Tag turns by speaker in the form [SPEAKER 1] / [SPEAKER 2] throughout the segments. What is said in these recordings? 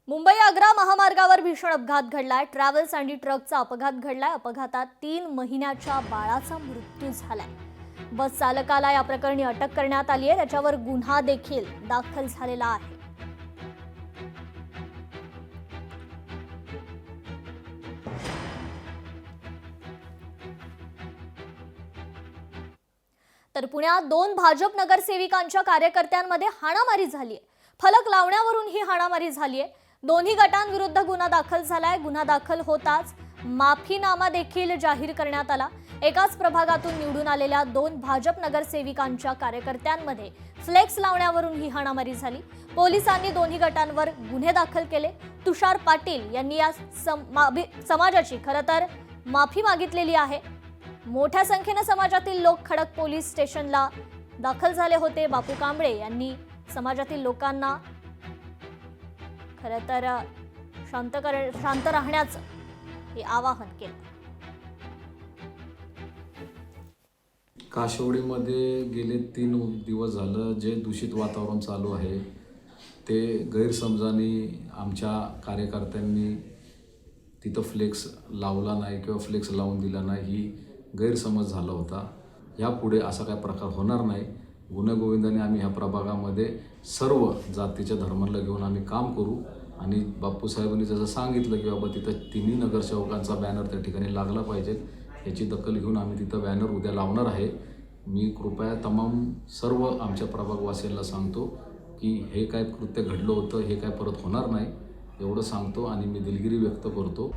[SPEAKER 1] मुंबई आग्रा महामार्गावर भीषण अपघात घडलाय। ट्रॅव्हल्स आणि ट्रकचा अपघात घडलाय। अपघातात 3 महिन्याच्या बाळाचा मृत्यू झालाय। बस चालकाला या प्रकरणी अटक करण्यात आली आहे। त्याच्यावर गुन्हा देखील दाखल झालेला आहे। तर पुण्यात 2 भाजप नगरसेविकांच्या कार्यकर्त्यांमध्ये हाणामारी झाली आहे। फलक लावण्यावरून ही हाणामारी झाली आहे। दोन्ही गटांविरुद्ध गुन्हा दाखल झालाय। गुन्हा दाखल होताच माफीनामा देखील जाहीर करण्यात आला। एकाच प्रभागातून निवडून आलेल्या 2 भाजप नगरसेविकांच्या कार्यकर्त्यांमध्ये फ्लेक्स लावण्यावरून ही हाणामारी झाली। पोलिसांनी दोन्ही गटांवर गुन्हे दाखल केले। तुषार पाटील यांनी या समाजाची खरतर माफी मागितलेली आहे। मोठ्या संख्येने समाजातील लोक खडक पोलीस स्टेशनला दाखल झाले होते। बापू कांबळे यांनी समाजातील लोकांना खरतर शांत राहण्याचं हे आवाहन केलं।
[SPEAKER 2] काशिवडीमध्ये गेले 3 दिवस झालं जे दूषित वातावरण चालू आहे ते गैरसमजाने आमच्या कार्यकर्त्यांनी तिथं फ्लेक्स लावला नाही किंवा फ्लेक्स लावून दिला नाही ही गैरसमज झाला होता। यापुढे असा काही प्रकार होणार नाही। गुण्यागोविंदाने आम्ही ह्या प्रभागामध्ये सर्व जातीच्या धर्माला घेऊन आम्ही काम करू आणि बापू साहेबांनी जसं सांगितलं की बाबा तिथं 3 नगरसेवकांचा बॅनर त्या ठिकाणी लागला पाहिजे याची दखल घेऊन आम्ही तिथं बॅनर उद्या लावणार आहे। मी कृपया तमाम सर्व आमच्या प्रभागवासियांना सांगतो की हे काय कृत्य घडलं होतं हे काय परत होणार नाही एवढं सांगतो आणि मी दिलगिरी व्यक्त करतो।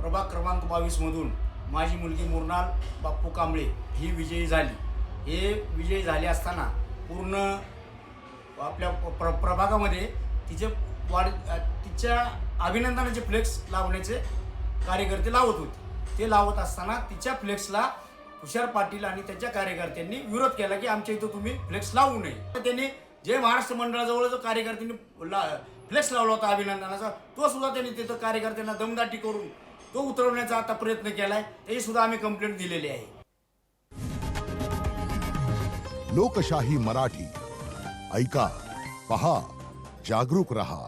[SPEAKER 3] प्रभाग क्रमांक 22 मधून माझी मुलगी मुरनाल बापू कांबळे ही विजयी झाली। हे विजयी झाले असताना पूर्ण आपल्या प्रभागामध्ये तिच्या अभिनंदनाचे फ्लेक्स लावण्याचे कार्यकर्ते लावत होते। ते लावत असताना तिच्या फ्लेक्सला तुषार पाटील आणि त्याच्या कार्यकर्त्यांनी विरोध केला की आमच्या इथं तुम्ही फ्लेक्स लावू नये। त्यांनी जे महाराष्ट्र मंडळाजवळ जो कार्यकर्त्यांनी फ्लेक्स लावला होता अभिनंदनाचा तो सुद्धा त्यांनी तिथं कार्यकर्त्यांना दमदाटी करून तो उतरवण्याचा आता प्रयत्न केलाय। ते सुद्धा आम्ही कंप्लेंट दिलेली आहे।
[SPEAKER 4] लोकशाही मराठी ऐका, पहा, जागरूक रहा।